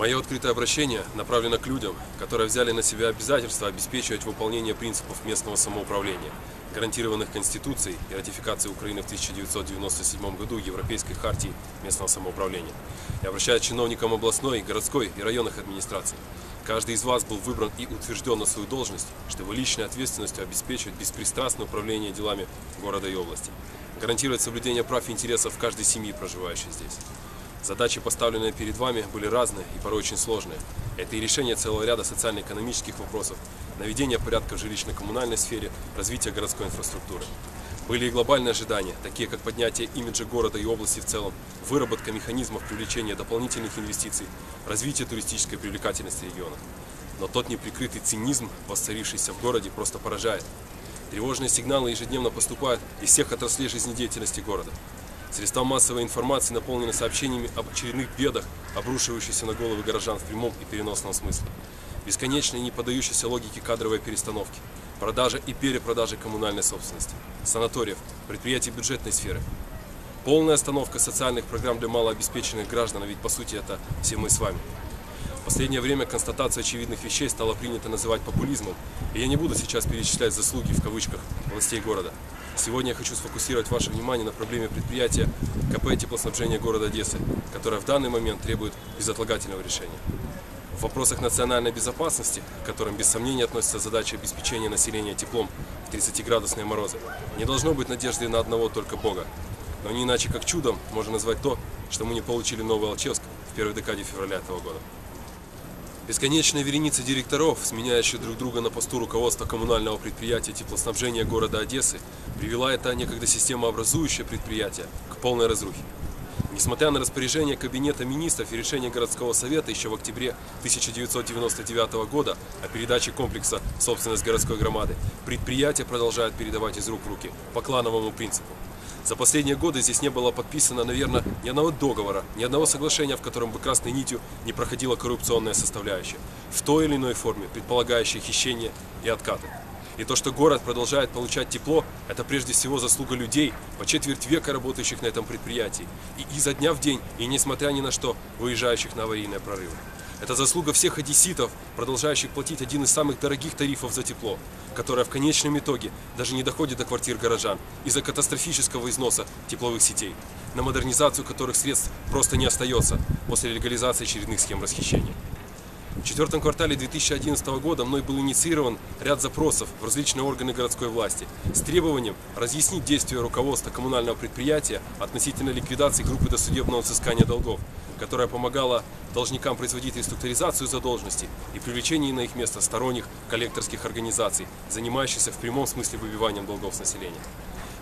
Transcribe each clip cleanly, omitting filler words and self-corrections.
Мое открытое обращение направлено к людям, которые взяли на себя обязательство обеспечивать выполнение принципов местного самоуправления, гарантированных Конституцией и ратификацией Украины в 1997 году Европейской хартии местного самоуправления. Я обращаюсь к чиновникам областной, городской и районных администраций. Каждый из вас был выбран и утвержден на свою должность, чтобы личной ответственностью обеспечивать беспристрастное управление делами города и области, гарантировать соблюдение прав и интересов каждой семьи, проживающей здесь. Задачи, поставленные перед вами, были разные и порой очень сложные. Это и решение целого ряда социально-экономических вопросов, наведение порядка в жилищно-коммунальной сфере, развитие городской инфраструктуры. Были и глобальные ожидания, такие как поднятие имиджа города и области в целом, выработка механизмов привлечения дополнительных инвестиций, развитие туристической привлекательности региона. Но тот неприкрытый цинизм, воцарившийся в городе, просто поражает. Тревожные сигналы ежедневно поступают из всех отраслей жизнедеятельности города. Средства массовой информации наполнены сообщениями об очередных бедах, обрушивающихся на головы горожан в прямом и переносном смысле. Бесконечные и не поддающиеся логике кадровые перестановки, продажа и перепродажа коммунальной собственности, санаториев, предприятий бюджетной сферы. Полная остановка социальных программ для малообеспеченных граждан, ведь по сути это все мы с вами. В последнее время констатацию очевидных вещей стало принято называть популизмом, и я не буду сейчас перечислять заслуги в кавычках властей города. Сегодня я хочу сфокусировать ваше внимание на проблеме предприятия КП теплоснабжения города Одессы, которое в данный момент требует безотлагательного решения. В вопросах национальной безопасности, к которым без сомнения относится задача обеспечения населения теплом в 30-градусные морозы, не должно быть надежды на одного только Бога. Но не иначе как чудом можно назвать то, что мы не получили новый Алчевск в первой декаде февраля этого года. Бесконечная вереница директоров, сменяющих друг друга на посту руководства коммунального предприятия теплоснабжения города Одессы, привела это некогда системообразующее предприятие к полной разрухе. Несмотря на распоряжение Кабинета министров и решение городского совета еще в октябре 1999 года о передаче комплекса в собственность городской громады, предприятие продолжает передавать из рук в руки по клановому принципу. За последние годы здесь не было подписано, наверное, ни одного договора, ни одного соглашения, в котором бы красной нитью не проходила коррупционная составляющая, в той или иной форме, предполагающая хищение и откаты. И то, что город продолжает получать тепло, это прежде всего заслуга людей, по четверть века работающих на этом предприятии, и изо дня в день, и несмотря ни на что, выезжающих на аварийные прорывы. Это заслуга всех одесситов, продолжающих платить один из самых дорогих тарифов за тепло, которое в конечном итоге даже не доходит до квартир горожан из-за катастрофического износа тепловых сетей, на модернизацию которых средств просто не остается после легализации очередных схем расхищения. В четвертом квартале 2011 года мной был инициирован ряд запросов в различные органы городской власти с требованием разъяснить действия руководства коммунального предприятия относительно ликвидации группы досудебного взыскания долгов, которая помогала должникам производить реструктуризацию задолженности и привлечение на их место сторонних коллекторских организаций, занимающихся в прямом смысле выбиванием долгов с населения.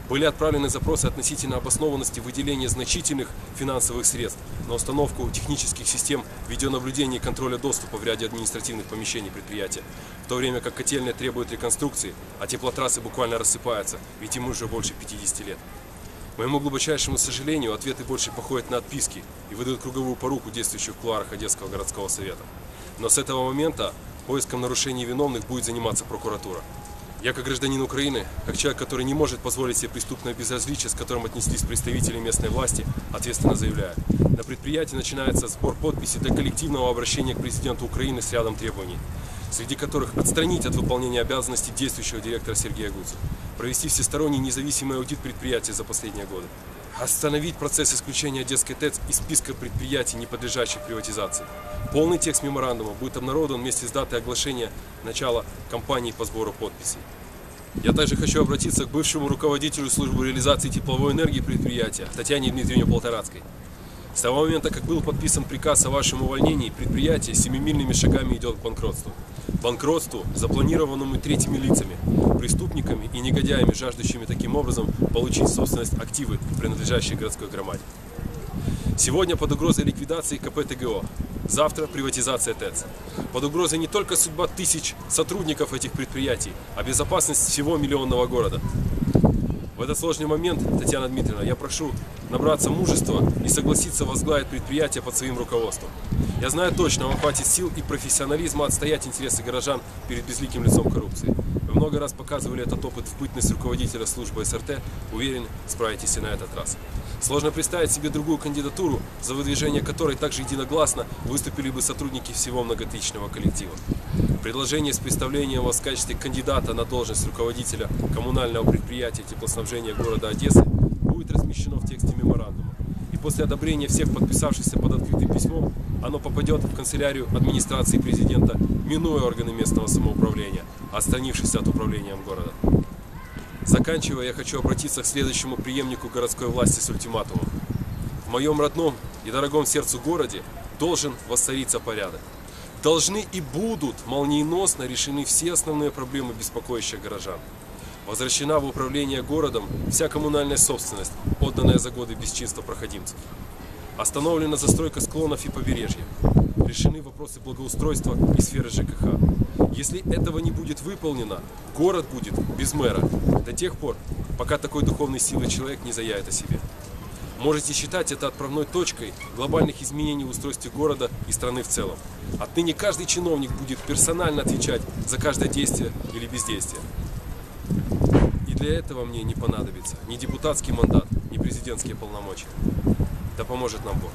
Были отправлены запросы относительно обоснованности выделения значительных финансовых средств на установку технических систем видеонаблюдения и контроля доступа в ряде административных помещений предприятия, в то время как котельные требуют реконструкции, а теплотрассы буквально рассыпаются, ведь им уже больше 50 лет. К моему глубочайшему сожалению, ответы больше походят на отписки и выдают круговую поруку действующих в кулуарах Одесского городского совета. Но с этого момента поиском нарушений виновных будет заниматься прокуратура. Я, как гражданин Украины, как человек, который не может позволить себе преступное безразличие, с которым отнеслись представители местной власти, ответственно заявляю: на предприятии начинается сбор подписей для коллективного обращения к президенту Украины с рядом требований, среди которых отстранить от выполнения обязанностей действующего директора Сергея Гуцу, провести всесторонний независимый аудит предприятия за последние годы, остановить процесс исключения Одесской ТЭЦ из списка предприятий, не подлежащих приватизации. Полный текст меморандума будет обнародован вместе с датой оглашения начала кампании по сбору подписей. Я также хочу обратиться к бывшему руководителю службы реализации тепловой энергии предприятия Татьяне Дмитриевне Полторацкой. С того момента, как был подписан приказ о вашем увольнении, предприятие семимильными шагами идет к банкротству. Банкротству, запланированному третьими лицами, преступниками и негодяями, жаждущими таким образом получить в собственность активы, принадлежащие городской громаде. Сегодня под угрозой ликвидации КП ТГО, завтра приватизация ТЭЦ. Под угрозой не только судьба тысяч сотрудников этих предприятий, а безопасность всего миллионного города. В этот сложный момент, Татьяна Дмитриевна, я прошу набраться мужества и согласиться возглавить предприятие под своим руководством. Я знаю точно, вам хватит сил и профессионализма отстоять интересы горожан перед безликим лицом коррупции. Вы много раз показывали этот опыт в бытность руководителя службы СРТ, уверен, справитесь и на этот раз. Сложно представить себе другую кандидатуру, за выдвижение которой также единогласно выступили бы сотрудники всего многотысячного коллектива. Предложение с представлением вас в качестве кандидата на должность руководителя коммунального предприятия теплоснабжения города Одессы будет размещено в тексте меморандума. И после одобрения всех подписавшихся под открытым письмом, оно попадет в канцелярию администрации президента, минуя органы местного самоуправления, отстранившись от управления города. Заканчивая, я хочу обратиться к следующему преемнику городской власти с ультиматумом. В моем родном и дорогом сердцу городе должен воцариться порядок. Должны и будут молниеносно решены все основные проблемы, беспокоящие горожан. Возвращена в управление городом вся коммунальная собственность, отданная за годы бесчинства проходимцев. Остановлена застройка склонов и побережья. Решены вопросы благоустройства и сферы ЖКХ. Если этого не будет выполнено, город будет без мэра до тех пор, пока такой духовной силы человек не заявит о себе. Можете считать это отправной точкой глобальных изменений в устройстве города и страны в целом. Отныне каждый чиновник будет персонально отвечать за каждое действие или бездействие. И для этого мне не понадобится ни депутатский мандат, ни президентские полномочия. Да поможет нам Бог.